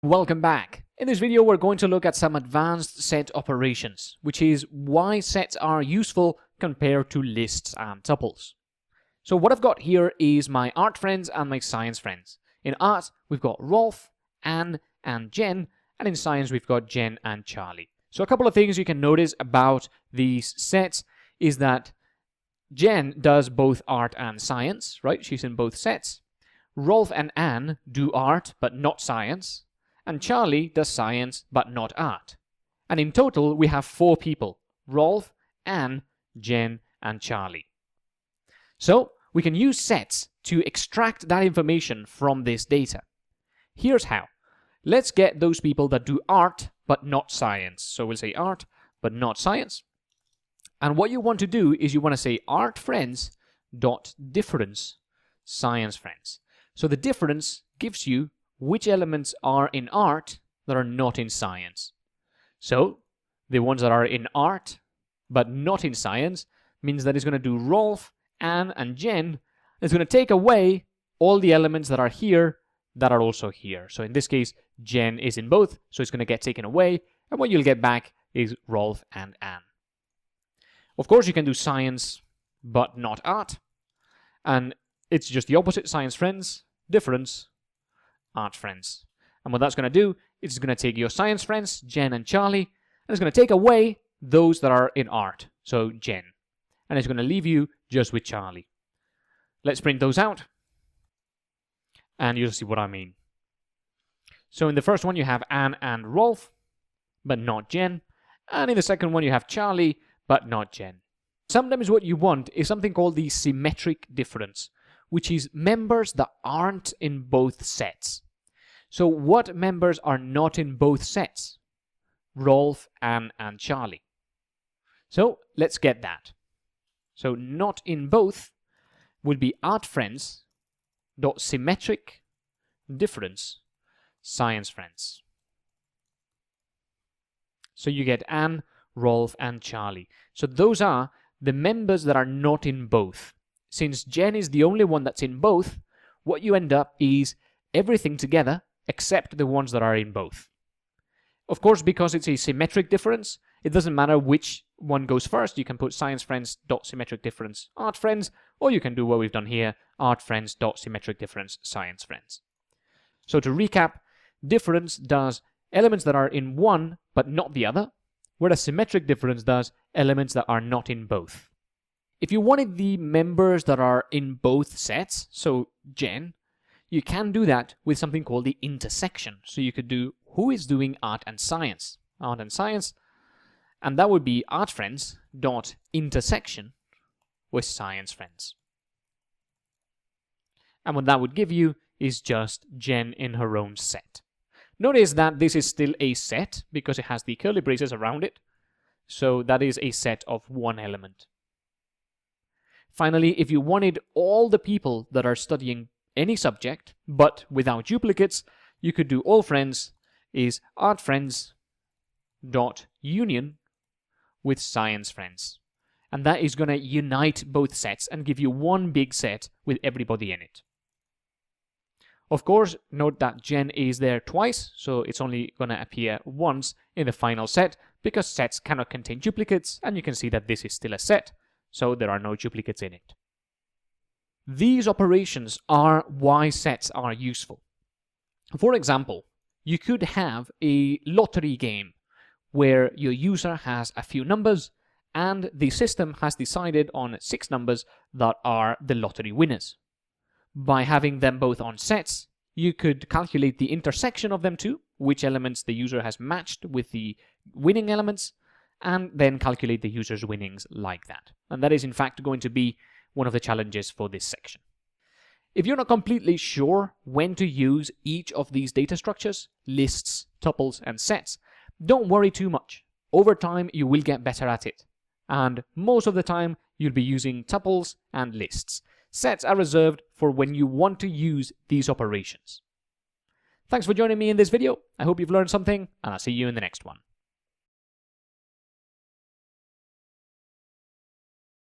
Welcome back. In this video, we're going to look at some advanced set operations, which is why sets are useful compared to lists and tuples. So what I've got here is my art friends and my science friends. In art, we've got Rolf, Anne, and Jen, and in science, we've got Jen and Charlie. So a couple of things you can notice about these sets is that Jen does both art and science, right? She's in both sets. Rolf and Anne do art, but not science. And Charlie does science, but not art. And in total, we have 4 people: Rolf, Anne, Jen, and Charlie. So we can use sets to extract that information from this data. Here's how. Let's get those people that do art, but not science. So we'll say art, but not science. And what you want to do is you want to say art friends dot difference science friends. So the difference gives you which elements are in art that are not in science. So the ones that are in art but not in science means that it's going to do Rolf, Anne, and Jen. It's going to take away all the elements that are here that are also here. So in this case, Jen is in both, so it's going to get taken away, and what you'll get back is Rolf and Anne. Of course, you can do science but not art, and it's just the opposite: science friends, difference, art friends. And what that's going to do is it's going to take your science friends, Jen and Charlie, and it's going to take away those that are in art, so Jen. And it's going to leave you just with Charlie. Let's print those out, and you'll see what I mean. So in the first one, you have Anne and Rolf, but not Jen. And in the second one, you have Charlie, but not Jen. Sometimes what you want is something called the symmetric difference, which is members that aren't in both sets. So what members are not in both sets? Rolf, Anne, and Charlie. So let's get that. So not in both would be art friends dot symmetric difference science friends. So you get Anne, Rolf, and Charlie. So those are the members that are not in both. Since Jen is the only one that's in both, what you end up is everything together except the ones that are in both. Of course, because it's a symmetric difference, it doesn't matter which one goes first. You can put science friends dot symmetric difference art friends, or you can do what we've done here, art friends dot symmetric difference science friends. So to recap, difference does elements that are in one but not the other, whereas symmetric difference does elements that are not in both. If you wanted the members that are in both sets, so Jen, you can do that with something called the intersection. So you could do who is doing art and science, and that would be art friends dot intersection with science friends. And what that would give you is just Jen in her own set. Notice that this is still a set because it has the curly braces around it. So that is a set of one element. Finally, if you wanted all the people that are studying any subject, but without duplicates, you could do all friends is art friends dot union with science friends. And that is going to unite both sets and give you one big set with everybody in it. Of course, note that Jen is there twice, so it's only going to appear once in the final set because sets cannot contain duplicates, and you can see that this is still a set, so there are no duplicates in it. These operations are why sets are useful. For example, you could have a lottery game where your user has a few numbers and the system has decided on 6 numbers that are the lottery winners. By having them both on sets, you could calculate the intersection of them two, which elements the user has matched with the winning elements, and then calculate the user's winnings like that. And that is in fact going to be one of the challenges for this section. If you're not completely sure when to use each of these data structures, lists, tuples, and sets, don't worry too much. Over time, you will get better at it. And most of the time, you'll be using tuples and lists. Sets are reserved for when you want to use these operations. Thanks for joining me in this video. I hope you've learned something, and I'll see you in the next one.